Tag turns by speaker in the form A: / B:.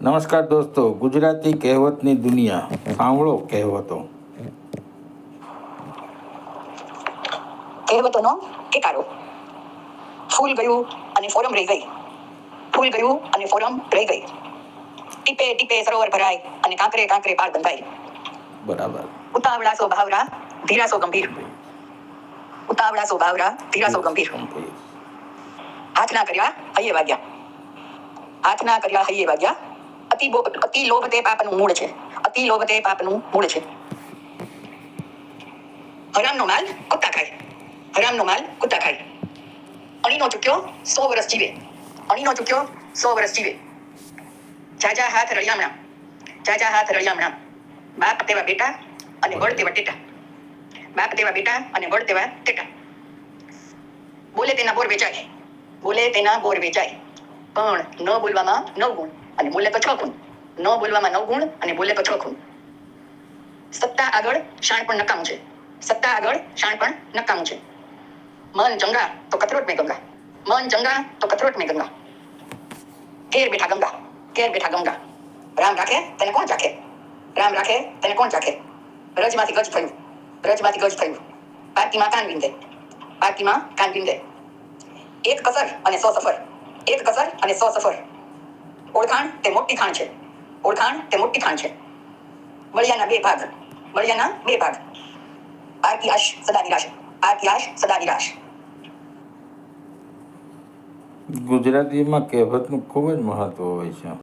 A: નમસ્કાર દોસ્તો, ગુજરાતી કહેવતની દુનિયા. સાંભળો કહેવતો.
B: કહેવતોનો કેકારો. ફૂલ ગયું અને ફોરમ રહી ગઈ. ફૂલ ગયું અને ફોરમ રહી ગઈ. ટીપે ટીપે સરોવર ભરાય અને કાંકરે કાંકરે પાળ બંધાય.
A: બરાબર.
B: ઉતાવળા સો ભાવરા, ધીરા સો ગંભીર. ઉતાવળા સો ભાવરા, ધીરા સો ગંભીર. હાથ ના કર્યા હૈયે વાગ્યા. હાથ ના કર્યા હૈયે વાગ્યા. અતિ લોભ તે પાપનું મૂળ છે. અતિ લોભ તે પાપનું મૂળ છે. હરામનો માલ કુત્તા ખાય. હરામનો માલ કુત્તા ખાય. અણીનો ચૂક્યો 100 વર્ષ જીવે. અણીનો ચૂક્યો 100 વર્ષ જીવે. જાજા હાથ રળિયામણા. જાજા હાથ રળિયામણા. બાપ તેવા બેટા અને વડ તેવા ટેટા. બાપ તેવા બેટા અને વડ તેવા ટેટા. બોલે તેના બોર વેચાય. બોલે તેના બોર વેચાય. પણ ન બોલવામાં 9 ગુણ અને બોલે તો 6 ગુણ. ન બોલવામાં 9 ગુણ અને બોલે તો 6 ગુણ. સત્તા આગળ શાણપણ નકામું છે. સત્તા આગળ શાણપણ નકામું છે. મન ચંગા તો કથરોટ મેં ગંગા. મન ચંગા તો કથરોટ મેં ગંગા. ઘેર બેઠા ગંગા. ઘેર બેઠા ગંગા. રામ રાખે તેને કોણ ચાખે. રામ રાખે તેને કોણ ચાખે. રજમાંથી ગજ થયું. રજમાંથી ગજ થયું. પારકીમાં કાન વિંધે. પારકીમાં કાન વિંધે. એક કસર અને 100 સફર. એક કસર અને 100 સફર. ઓળખાણ તે મોટી ખાણ છે. ઓળખાણ તે મોટી ખાણ છે. વળિયાના 2 ભાગ. વળિયાના 2 ભાગ. પારકી આશ સદા નિરાશ. પારકી આશ સદા નિરાશ.
A: ગુજરાતીમાં કહેવતનું ખૂબ જ મહત્વ હોય છે.